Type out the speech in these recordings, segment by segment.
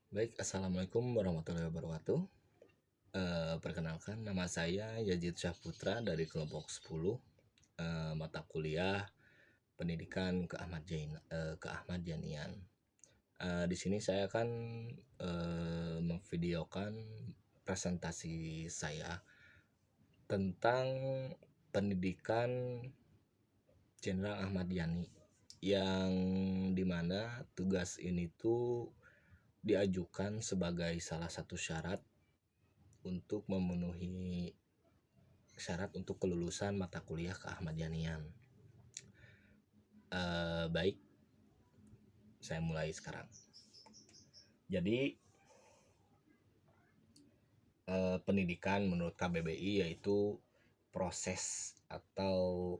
Baik, assalamualaikum warahmatullahi wabarakatuh. Perkenalkan, nama saya Yazid Syahputra dari kelompok 10, mata kuliah pendidikan keahmadiyanian. Di sini saya akan memvideokan presentasi saya tentang pendidikan Jenderal Ahmad Yani, yang dimana tugas ini tuh diajukan sebagai salah satu syarat untuk memenuhi syarat untuk kelulusan mata kuliah keahmadiyanian. Baik, saya mulai sekarang. Jadi pendidikan menurut KBBI yaitu proses atau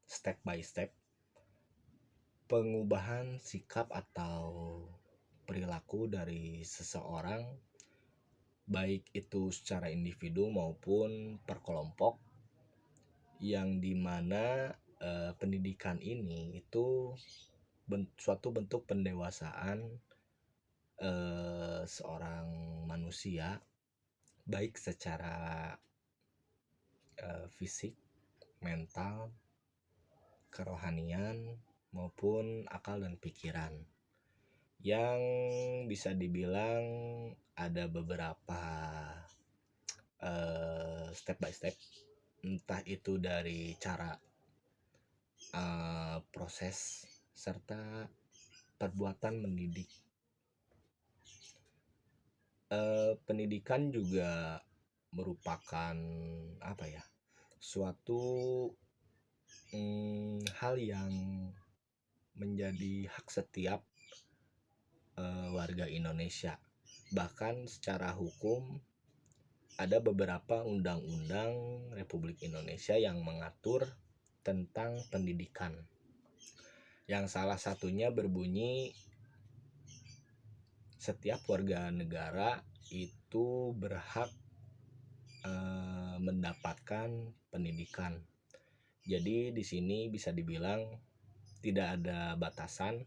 step by step pengubahan sikap atau perilaku dari seseorang, baik itu secara individu maupun per kelompok, yang dimana pendidikan ini itu suatu bentuk pendewasaan seorang manusia, baik secara fisik, mental, kerohanian, maupun akal dan pikiran, yang bisa dibilang ada beberapa step by step, entah itu dari cara proses serta perbuatan mendidik. Pendidikan juga merupakan suatu hal yang menjadi hak setiap warga Indonesia. Bahkan secara hukum ada beberapa undang-undang Republik Indonesia yang mengatur tentang pendidikan, yang salah satunya berbunyi setiap warga negara itu berhak mendapatkan pendidikan. Jadi di sini bisa dibilang tidak ada batasan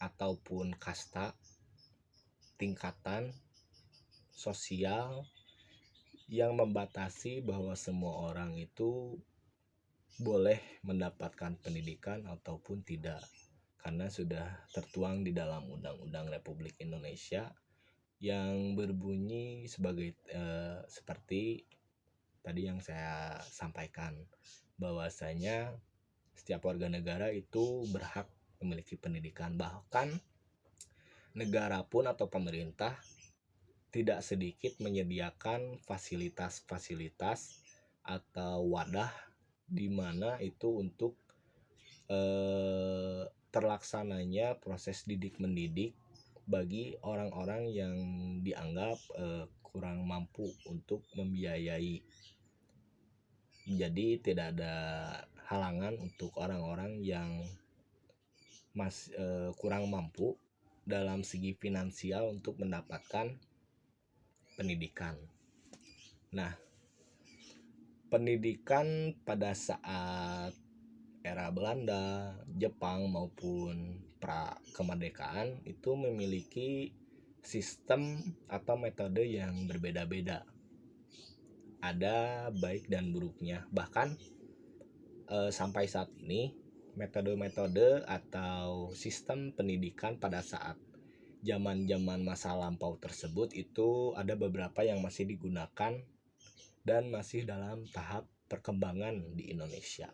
ataupun kasta, tingkatan sosial yang membatasi bahwa semua orang itu boleh mendapatkan pendidikan ataupun tidak, karena sudah tertuang di dalam Undang-Undang Republik Indonesia yang berbunyi sebagai seperti tadi yang saya sampaikan, bahwasanya setiap warga negara itu berhak memiliki pendidikan. Bahkan negara pun atau pemerintah tidak sedikit menyediakan fasilitas-fasilitas atau wadah di mana itu untuk terlaksananya proses didik mendidik bagi orang-orang yang dianggap kurang mampu untuk membiayai. Jadi tidak ada halangan untuk orang-orang yang kurang mampu dalam segi finansial untuk mendapatkan pendidikan. Nah, pendidikan pada saat era Belanda, Jepang maupun pra kemerdekaan itu memiliki sistem atau metode yang berbeda-beda. Ada baik dan buruknya. Bahkan sampai saat ini metode-metode atau sistem pendidikan pada saat zaman-zaman masa lampau tersebut itu ada beberapa yang masih digunakan dan masih dalam tahap perkembangan di Indonesia.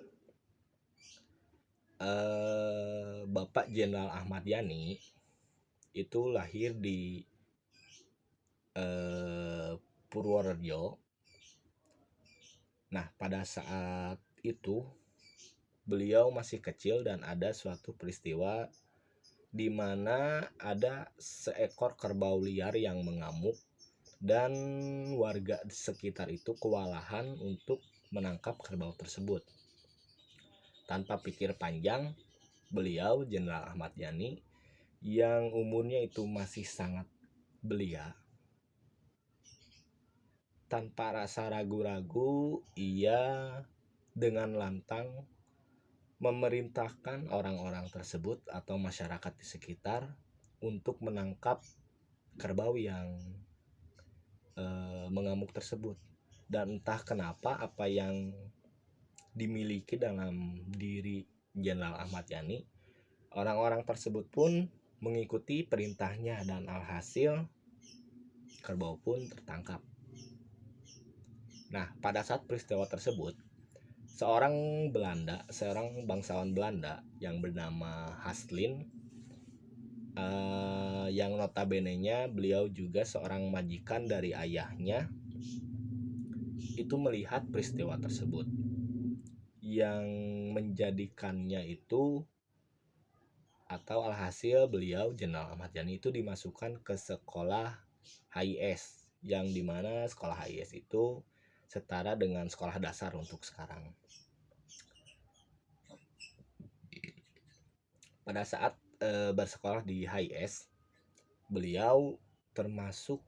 Bapak Jenderal Ahmad Yani itu lahir di Purworejo. Nah, pada saat itu beliau masih kecil dan ada suatu peristiwa di mana ada seekor kerbau liar yang mengamuk dan warga sekitar itu kewalahan untuk menangkap kerbau tersebut. Tanpa pikir panjang, beliau Jenderal Ahmad Yani yang umurnya itu masih sangat belia, tanpa rasa ragu-ragu ia dengan lantang memerintahkan orang-orang tersebut atau masyarakat di sekitar untuk menangkap kerbau yang mengamuk tersebut. Dan entah kenapa apa yang dimiliki dalam diri Jenderal Ahmad Yani, orang-orang tersebut pun mengikuti perintahnya dan alhasil kerbau pun tertangkap. Nah, pada saat peristiwa tersebut, seorang bangsawan Belanda yang bernama Haslin, yang notabene-nya beliau juga seorang majikan dari ayahnya, itu melihat peristiwa tersebut, yang menjadikannya itu atau alhasil beliau Jenderal Ahmad Yani itu dimasukkan ke sekolah HIS, yang dimana sekolah HIS itu setara dengan sekolah dasar untuk sekarang. Pada saat bersekolah di HIS, beliau termasuk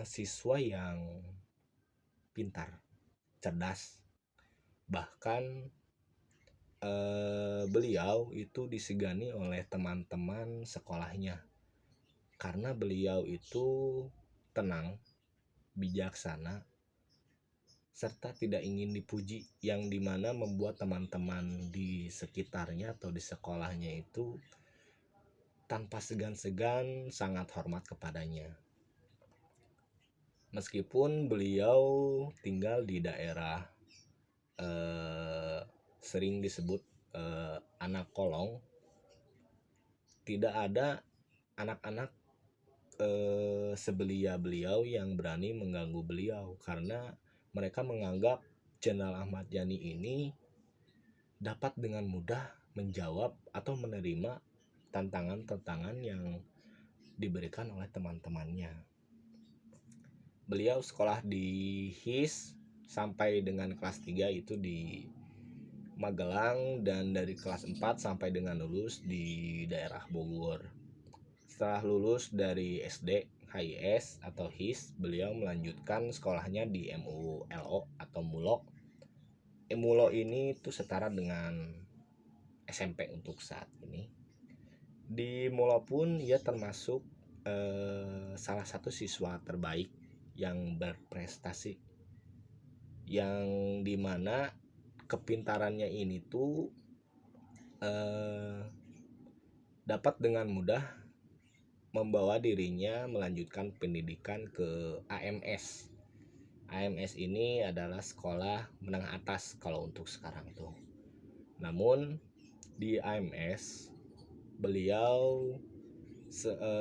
siswa yang pintar, cerdas, bahkan beliau itu disegani oleh teman-teman sekolahnya karena beliau itu tenang, bijaksana, serta tidak ingin dipuji, yang dimana membuat teman-teman di sekitarnya atau di sekolahnya itu tanpa segan-segan sangat hormat kepadanya. Meskipun beliau tinggal di daerah sering disebut anak kolong, tidak ada anak-anak sebelia beliau yang berani mengganggu beliau karena mereka menganggap Jenderal Ahmad Yani ini dapat dengan mudah menjawab atau menerima tantangan-tantangan yang diberikan oleh teman-temannya. Beliau sekolah di HIS sampai dengan kelas 3 itu di Magelang, dan dari kelas 4 sampai dengan lulus di daerah Bogor. Setelah lulus dari SD HIS atau HIS, beliau melanjutkan sekolahnya di MULO atau MULO. MULO ini tuh setara dengan SMP untuk saat ini. Di MULO pun ia termasuk salah satu siswa terbaik yang berprestasi, yang dimana kepintarannya ini tuh dapat dengan mudah membawa dirinya melanjutkan pendidikan ke AMS. AMS ini adalah sekolah menengah atas kalau untuk sekarang tuh. Namun di AMS beliau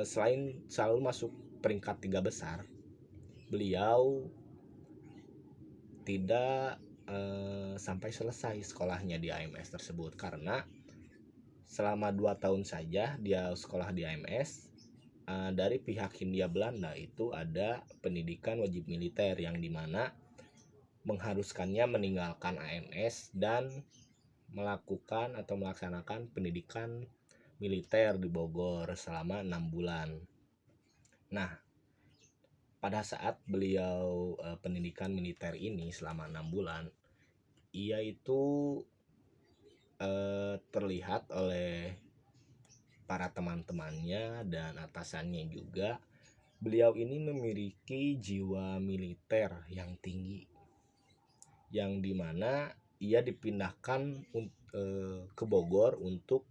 selain selalu masuk peringkat 3 besar, beliau tidak sampai selesai sekolahnya di AMS tersebut karena selama 2 tahun saja dia sekolah di AMS. Dari pihak Hindia Belanda itu ada pendidikan wajib militer yang dimana mengharuskannya meninggalkan AMS dan melakukan atau melaksanakan pendidikan militer di Bogor selama 6 bulan. Nah, pada saat beliau pendidikan militer ini selama 6 bulan, ia itu terlihat oleh para teman-temannya dan atasannya juga, beliau ini memiliki jiwa militer yang tinggi, yang dimana ia dipindahkan ke Bogor untuk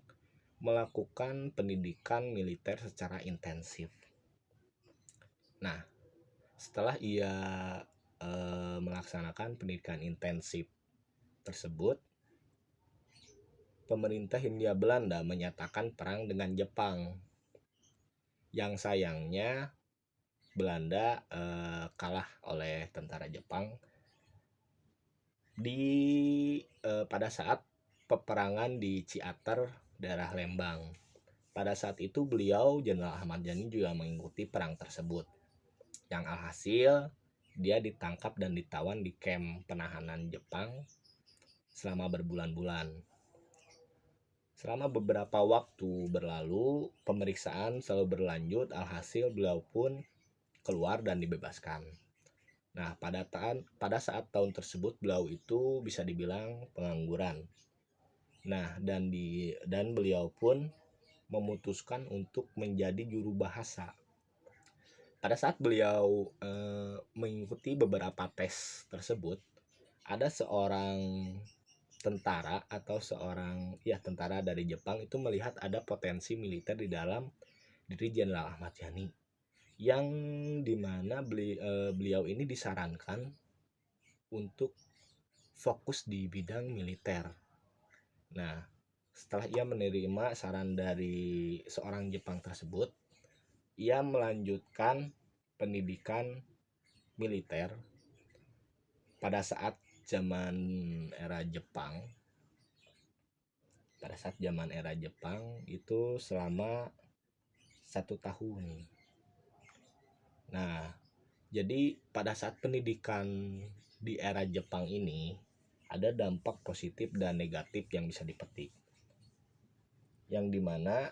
melakukan pendidikan militer secara intensif. Nah, setelah ia melaksanakan pendidikan intensif tersebut, pemerintah Hindia Belanda menyatakan perang dengan Jepang. Yang sayangnya Belanda kalah oleh tentara Jepang pada saat peperangan di Ciater, daerah Lembang. Pada saat itu beliau Jenderal Ahmad Yani juga mengikuti perang tersebut. Yang alhasil dia ditangkap dan ditawan di kamp penahanan Jepang selama berbulan-bulan. Selama beberapa waktu berlalu, pemeriksaan selalu berlanjut, alhasil beliau pun keluar dan dibebaskan. Nah, pada saat tahun tersebut beliau itu bisa dibilang pengangguran. Nah, dan beliau pun memutuskan untuk menjadi juru bahasa. Pada saat beliau mengikuti beberapa tes tersebut, ada seorang tentara atau seorang tentara dari Jepang itu melihat ada potensi militer di dalam diri Jenderal Ahmad Yani, yang dimana beliau ini disarankan untuk fokus di bidang militer. Nah, setelah ia menerima saran dari seorang Jepang tersebut, ia melanjutkan pendidikan militer pada saat zaman era Jepang. Pada saat zaman era Jepang itu selama 1 tahun. Nah, jadi pada saat pendidikan di era Jepang ini ada dampak positif dan negatif yang bisa dipetik. Yang dimana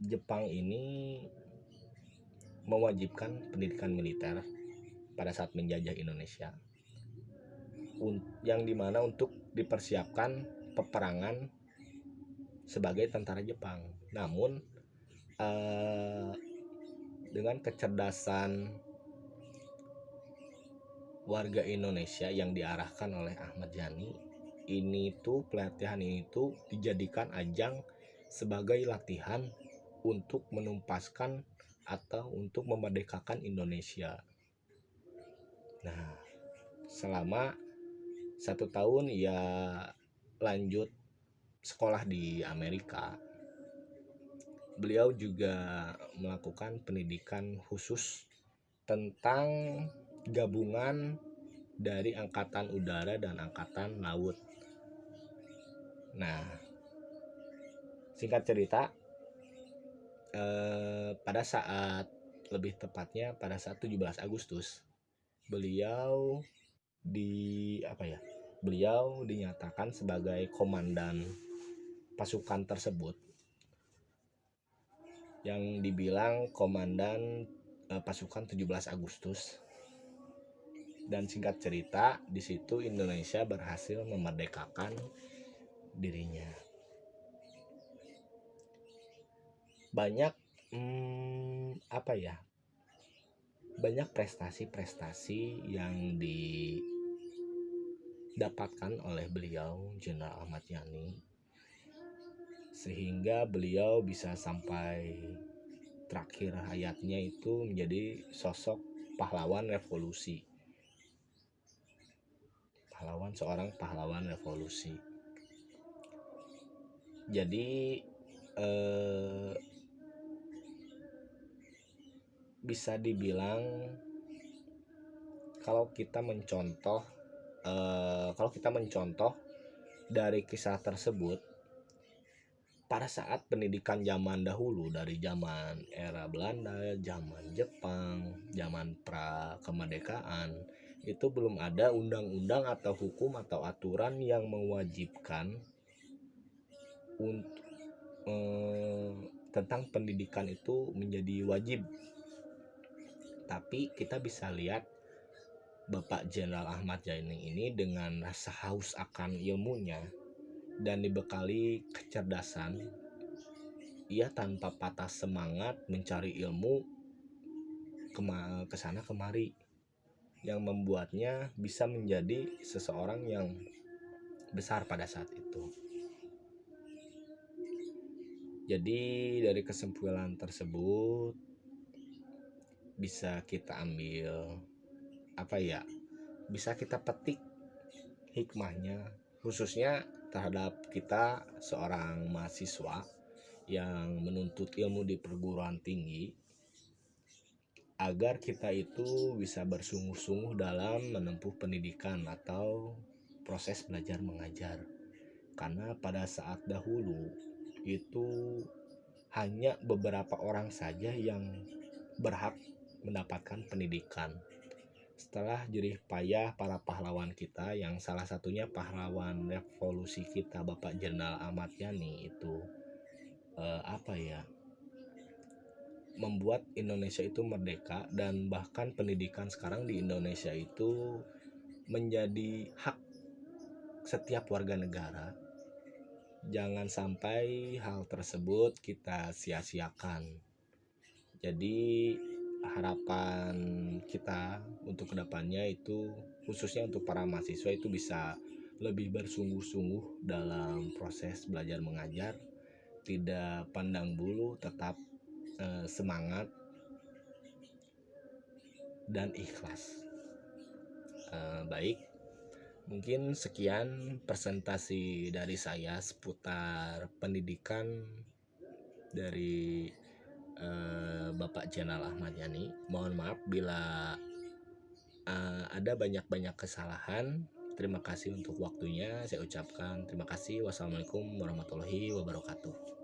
Jepang ini mewajibkan pendidikan militer pada saat menjajah Indonesia, yang dimana untuk dipersiapkan peperangan sebagai tentara Jepang. Namun dengan kecerdasan warga Indonesia yang diarahkan oleh Ahmad Yani, pelatihan ini tuh dijadikan ajang sebagai latihan untuk menumpaskan atau untuk memerdekakan Indonesia. Nah, selama 1 tahun ia lanjut sekolah di Amerika. Beliau juga melakukan pendidikan khusus tentang gabungan dari Angkatan Udara dan Angkatan Laut. Nah, singkat cerita, pada saat 17 Agustus beliau beliau dinyatakan sebagai komandan pasukan tersebut, yang dibilang komandan pasukan 17 Agustus. Dan singkat cerita, di situ Indonesia berhasil memerdekakan dirinya. Banyak banyak prestasi-prestasi yang didapatkan oleh beliau Jenderal Ahmad Yani, sehingga beliau bisa sampai terakhir hayatnya itu menjadi sosok pahlawan revolusi. Seorang pahlawan revolusi. Jadi bisa dibilang kalau kita mencontoh dari kisah tersebut, pada saat pendidikan zaman dahulu, dari zaman era Belanda, zaman Jepang, zaman pra kemerdekaan, itu belum ada undang-undang atau hukum atau aturan yang mewajibkan untuk tentang pendidikan itu menjadi wajib. Tapi kita bisa lihat Bapak Jenderal Ahmad Yani ini dengan rasa haus akan ilmunya dan dibekali kecerdasan, ia tanpa patah semangat mencari ilmu kesana kemari, yang membuatnya bisa menjadi seseorang yang besar pada saat itu. Jadi dari kesimpulan tersebut bisa kita ambil bisa kita petik hikmahnya, khususnya terhadap kita seorang mahasiswa yang menuntut ilmu di perguruan tinggi, agar kita itu bisa bersungguh-sungguh dalam menempuh pendidikan atau proses belajar mengajar. Karena pada saat dahulu itu hanya beberapa orang saja yang berhak mendapatkan pendidikan. Setelah jerih payah para pahlawan kita, yang salah satunya pahlawan revolusi kita Bapak Jenderal Ahmad Yani itu membuat Indonesia itu merdeka, dan bahkan pendidikan sekarang di Indonesia itu menjadi hak setiap warga negara. jangan sampai hal tersebut kita sia-siakan. Jadi harapan kita untuk kedepannya itu, khususnya untuk para mahasiswa, itu bisa lebih bersungguh-sungguh dalam proses belajar mengajar, tidak pandang bulu, tetap semangat dan ikhlas. Baik, mungkin sekian presentasi dari saya seputar pendidikan dari Bapak Jenal Ahmad Yani. Mohon maaf bila ada banyak-banyak kesalahan. Terima kasih untuk waktunya. Saya ucapkan terima kasih. Wassalamualaikum warahmatullahi wabarakatuh.